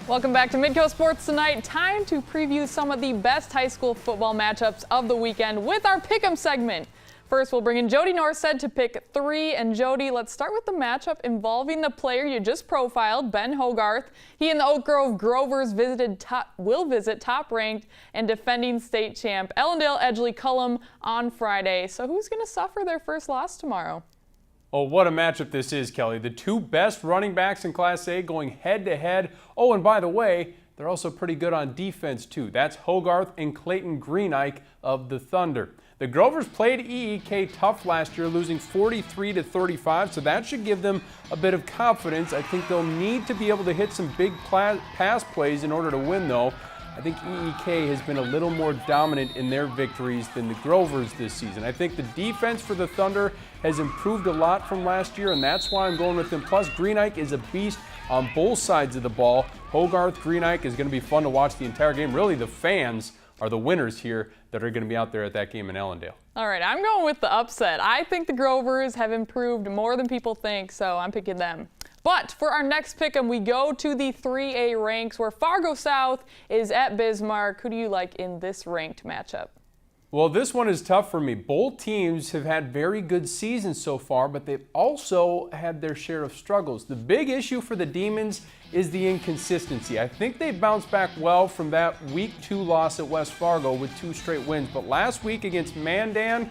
Welcome back to Midco Sports Tonight. Time to preview some of the best high school football matchups of the weekend with our Pick'em segment. First, we'll bring in Jody Norstedt to pick three. And Jody, let's start with the matchup involving the player you just profiled, Ben Hogarth. He and the Oak Grove Grovers will visit top-ranked and defending state champ Ellendale Edgley Cullum on Friday. So who's going to suffer their first loss tomorrow? Oh, what a matchup this is, Kelly. The two best running backs in Class A going head-to-head. Oh, and by the way, they're also pretty good on defense, too. That's Hogarth and Clayton Greenike of the Thunder. The Grovers played EEK tough last year, losing 43-35, so that should give them a bit of confidence. I think they'll need to be able to hit some big pass plays in order to win, though. I think EEK has been a little more dominant in their victories than the Grovers this season. I think the defense for the Thunder has improved a lot from last year, and that's why I'm going with them. Plus, Greenike is a beast on both sides of the ball. Hogarth, Greenike is going to be fun to watch the entire game. Really, the fans are the winners here that are going to be out there at that game in Ellendale. All right, I'm going with the upset. I think the Grovers have improved more than people think, so I'm picking them. But for our next pick'em, we go to the 3A ranks where Fargo South is at Bismarck. Who do you like in this ranked matchup? Well, this one is tough for me. Both teams have had very good seasons so far, but they've also had their share of struggles. The big issue for the Demons is the inconsistency. I think they bounced back well from that Week 2 loss at West Fargo with 2 straight wins. But last week against Mandan,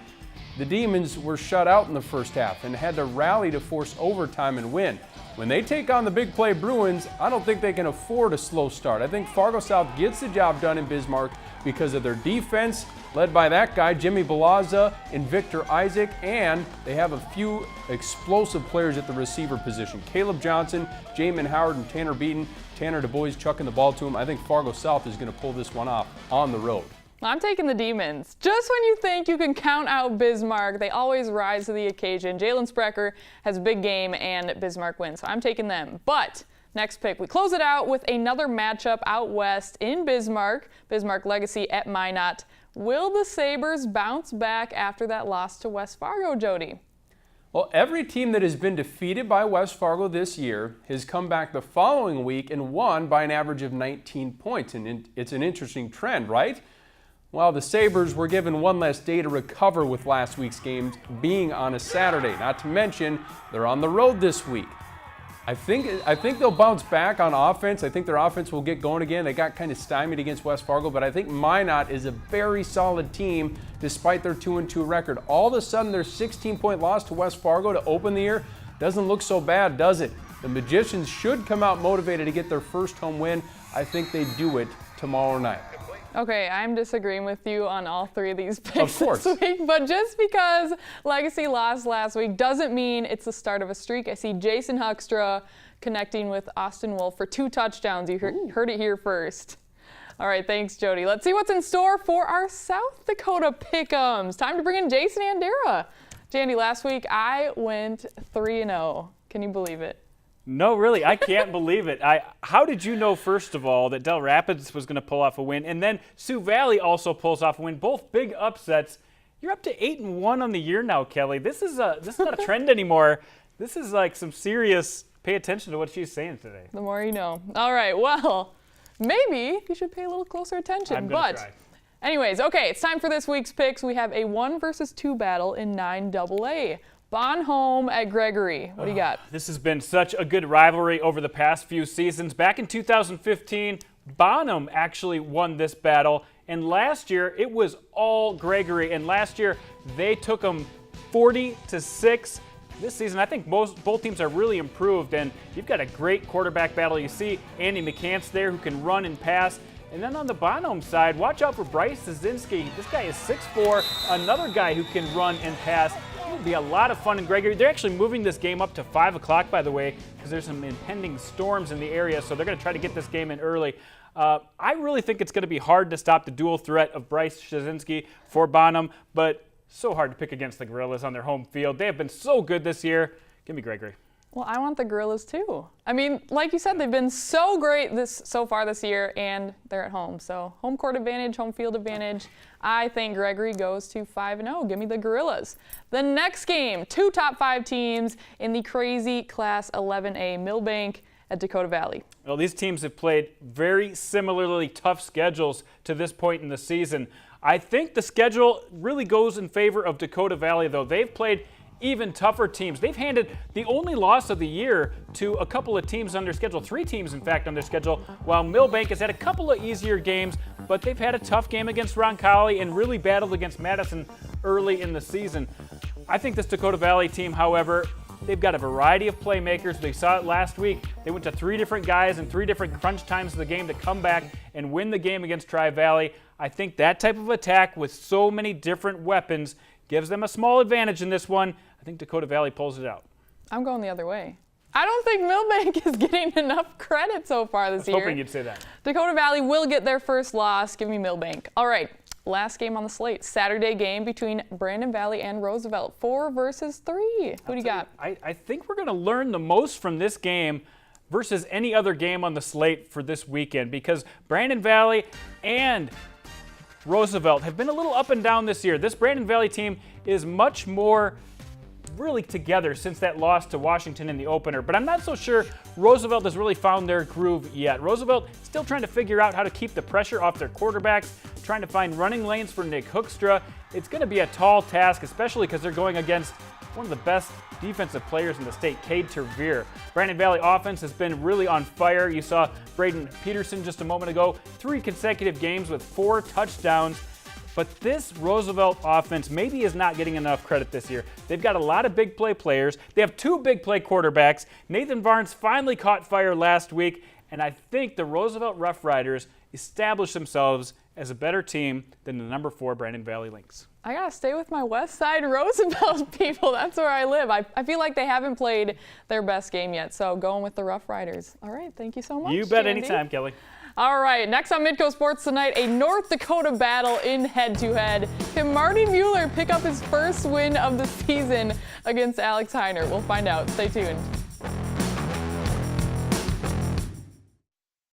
the Demons were shut out in the first half and had to rally to force overtime and win. When they take on the big play Bruins, I don't think they can afford a slow start. I think Fargo South gets the job done in Bismarck because of their defense, led by that guy, Jimmy Balaza and Victor Isaac, and they have a few explosive players at the receiver position. Caleb Johnson, Jamin Howard, and Tanner Beaton. Tanner DuBois chucking the ball to him. I think Fargo South is going to pull this one off on the road. I'm taking the Demons. Just when you think you can count out Bismarck, they always rise to the occasion. Jalen Sprecher has a big game, and Bismarck wins, so I'm taking them. But next pick, we close it out with another matchup out west in Bismarck. Bismarck Legacy at Minot. Will the Sabres bounce back after that loss to West Fargo, Jody? Well, every team that has been defeated by West Fargo this year has come back the following week and won by an average of 19 points. And it's an interesting trend, right? Well, the Sabres were given one less day to recover with last week's games being on a Saturday. Not to mention, they're on the road this week. I think they'll bounce back on offense. I think their offense will get going again. They got kind of stymied against West Fargo, but I think Minot is a very solid team despite their 2-2 record. All of a sudden, their 16-point loss to West Fargo to open the year doesn't look so bad, does it? The Magicians should come out motivated to get their first home win. I think they do it tomorrow night. Okay, I'm disagreeing with you on all three of these picks this week, but just because Legacy lost last week doesn't mean it's the start of a streak. I see Jason Huckstra connecting with Austin Wolf for 2 touchdowns. You heard it here first. All right, thanks, Jody. Let's see what's in store for our South Dakota Pick'ems. Time to bring in Jason Andera. Jandy, last week I went 3-0. Can you believe it? No, really, I can't believe it. How did you know, first of all, that Del Rapids was going to pull off a win, and then Sioux Valley also pulls off a win, both big upsets? You're up to 8-1 on the year now, Kelly. This is not a trend anymore. This is like some serious, pay attention to what she's saying today. The more you know. All right, well, maybe you should pay a little closer attention. I'm going to try. Anyways, okay, it's time for this week's picks. We have a 1 versus 2 battle in 9AA. Bonhomme at Gregory. What do you got? This has been such a good rivalry over the past few seasons. Back in 2015, Bonham actually won this battle, and last year it was all Gregory, and last year they took them 40-6. This season, I think both teams are really improved, and you've got a great quarterback battle. You see Andy McCants there who can run and pass. And then on the Bonhomme side, watch out for Bryce Zazinski. This guy is 6'4", another guy who can run and pass. It'll be a lot of fun in Gregory. They're actually moving this game up to 5 o'clock, by the way, because there's some impending storms in the area, so they're going to try to get this game in early. I really think it's going to be hard to stop the dual threat of Bryce Zazinski for Bonham, but so hard to pick against the Gorillas on their home field. They have been so good this year. Give me Gregory. Well, I want the Gorillas too. I mean, like you said, they've been so great so far this year, and they're at home. So home court advantage, home field advantage. I think Gregory goes to 5-0. Give me the Gorillas. The next game, 2 top 5 teams in the crazy Class 11A, Millbank at Dakota Valley. Well, these teams have played very similarly tough schedules to this point in the season. I think the schedule really goes in favor of Dakota Valley, though. They've played even tougher teams. They've handed the only loss of the year to a couple of teams on their schedule, 3 teams, in fact, on their schedule, while Millbank has had a couple of easier games, but they've had a tough game against Roncalli and really battled against Madison early in the season. I think this Dakota Valley team, however, they've got a variety of playmakers. They saw it last week. They went to 3 different guys in 3 different crunch times of the game to come back and win the game against Tri-Valley. I think that type of attack with so many different weapons gives them a small advantage in this one. I think Dakota Valley pulls it out. I'm going the other way. I don't think Millbank is getting enough credit so far this year. I was hoping you'd say that. Dakota Valley will get their first loss. Give me Millbank. All right, last game on the slate. Saturday game between Brandon Valley and Roosevelt. 4 versus 3. Who do you got? I think we're going to learn the most from this game versus any other game on the slate for this weekend, because Brandon Valley and Roosevelt have been a little up and down this year. This Brandon Valley team is much more really together since that loss to Washington in the opener, but I'm not so sure Roosevelt has really found their groove yet. Roosevelt still trying to figure out how to keep the pressure off their quarterbacks, trying to find running lanes for Nick Hoekstra. It's going to be a tall task, especially because they're going against one of the best defensive players in the state, Cade Tervier. Brandon Valley offense has been really on fire. You saw Braden Peterson just a moment ago, 3 consecutive games with 4 touchdowns. But this Roosevelt offense maybe is not getting enough credit this year. They've got a lot of big play players. They have 2 big play quarterbacks. Nathan Barnes finally caught fire last week, and I think the Roosevelt Rough Riders established themselves as a better team than the number 4 Brandon Valley Lynx. I gotta stay with my West Side Roosevelt people. That's where I live. I feel like they haven't played their best game yet, so going with the Rough Riders. All right, thank you so much. You bet, Jandy. anytime, Kelly. All right, next on Midco Sports Tonight, a North Dakota battle in head-to-head. Can Marty Mueller pick up his first win of the season against Alex Heiner? We'll find out. Stay tuned.